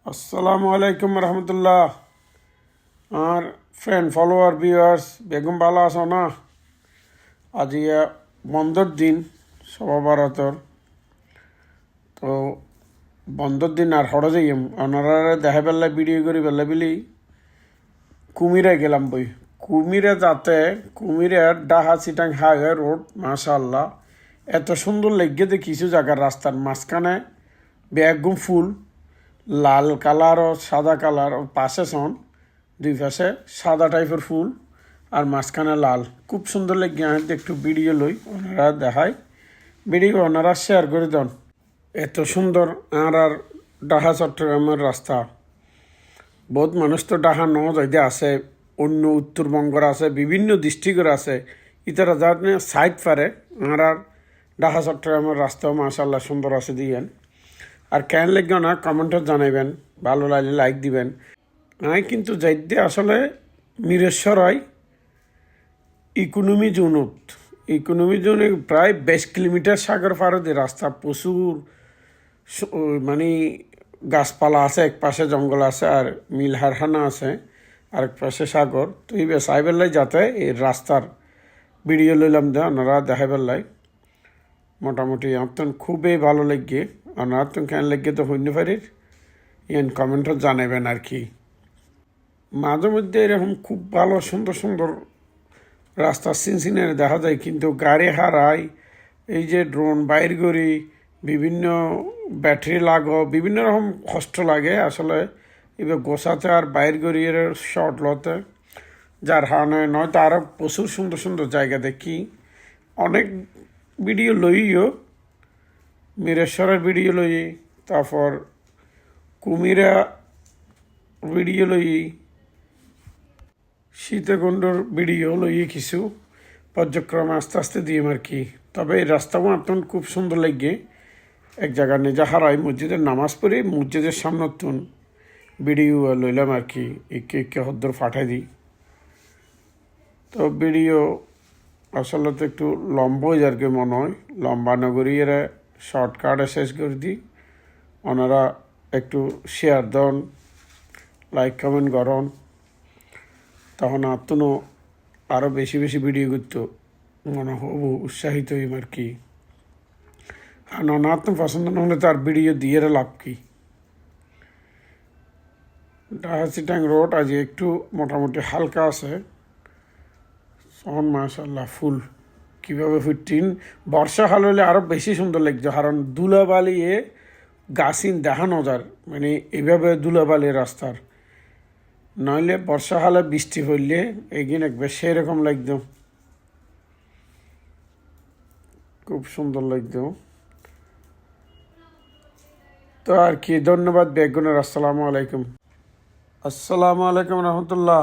আসসালামু আলাইকুম রহমতুল্লাহ। আর friend follower viewers Begum ভালো আছো না? আজ বন্ধর দিন সবা ভারতর। তো বন্ধর দিন আর হড়ে যাইম ওনারা দেখা পেলা ভিডিও করি পেলা বিলি কুমিরে গেলাম বই। কুমিরে যাতে কুমিরের ডাহা চিটাং হাইওয়ে রোড মাশাআল্লাহ এত সুন্দর লেগে যে কিছু জায়গার রাস্তার মাঝখানে বেগুম ফুল লাল কালার ও সাদা কালার ও পাশে সন দুই পাশে সাদা টাইপের ফুল আর মাঝখানে লাল খুব সুন্দর লেগে আমি একটু ভিডিও লই ওনারা দেখায় ভিডিও ওনারা শেয়ার করে দেন। এত সুন্দর আর ডাহা চট্টগ্রামের রাস্তা বহুত মানুষ তো ডাহা ন যাইতে আছে অন্য উত্তরবঙ্গের আছে বিভিন্ন ডিস্ট্রিক্টের আছে ইতারা যাতে সাইড পারে আর ডাহা চট্টগ্রামের রাস্তাও মাশাআল্লাহ সুন্দর আছে দিয়েন। আর কেন লাগবে না কমেন্টে জানাইবেন, ভালো লাগলে লাইক দিবেন। আমি কিন্তু যাইতে আসলে মিরেশ্বরাই ইকোনমি জোনে প্রায় 20 কিলোমিটার সাগর পাড়ে রাস্তা প্রচুর মানে গাছপালা আছে, এক পাশে জঙ্গল আছে আর মিল হারখানা আছে আর এক পাশে সাগর। তো এই সাইবেলাই যাতে এই রাস্তার ভিডিও লইলাম দে ওনারা দেখাই বেলাই মোটামুটি আপনার খুবই ভালো লাগে। আপনার তো কেন লাগে তো হইতে পারি ইয়ান কমেন্টও জানাবেন আর কি। মাঝে মধ্যে এরকম খুব ভালো সুন্দর সুন্দর রাস্তা সিনসিনারি দেখা যায় কিন্তু গাড়ি হারায় এই যে ড্রোন বাইর করি বিভিন্ন ব্যাটারি লাগো বিভিন্ন রকম কষ্ট লাগে আসলে এবার গোসাতে আর বাইর করি এর শর্ট লতে যার হানে নয়তো আরও প্রচুর সুন্দর সুন্দর জায়গা দেখি অনেক ভিডিও লইও মিরেশ্বরের ভিডিও লই তারপর কুমিরা ভিডিও লই সীতাকুণ্ডর ভিডিও লই কিছু পর্যক্রমে আস্তে আস্তে দিয়ে আর কি। তবে এই রাস্তাও আপনার খুব সুন্দর লাগে এক জায়গায় নিজে হারাই মসজিদের নামাজ পড়ে মসজিদের সামনে তুন ভিডিও লইলাম আর কি একে হদ্দর ফাটাই দিই। তো ভিডিও আসলে তো একটু লম্বা হয়ে আর কি মনে হয় লম্বা নগরী এরা শর্টকাটে শেষ করে দিই। ওনারা একটু শেয়ার দেন, লাইক কমেন্ট করন, তখন আত্মনও আরও বেশি বেশি ভিডিও করতো মনে হব উৎসাহিত হইম আর কি। আর ননাত্ম পছন্দ না হলে তার ভিডিও দিয়ে লাভ কি। ডাহা চিটাং রোড আজ একটু মোটামুটি হালকা আছে সন মাশাআল্লাহ ফুল কীভাবে ফুটিন বর্ষাকাল হলে আরও বেশি সুন্দর লাগছে কারণ ধুলাবালি গাছিন দেখানো যার মানে এইভাবে ধুলাবালি রাস্তার নইলে বর্ষাকালে বৃষ্টি পড়লে এগিয়ে একবার সেরকম লাগত খুব সুন্দর লাগত। তো আর কি ধন্যবাদ বেগুনের। আসসালামু আলাইকুম রহমতুল্লাহ।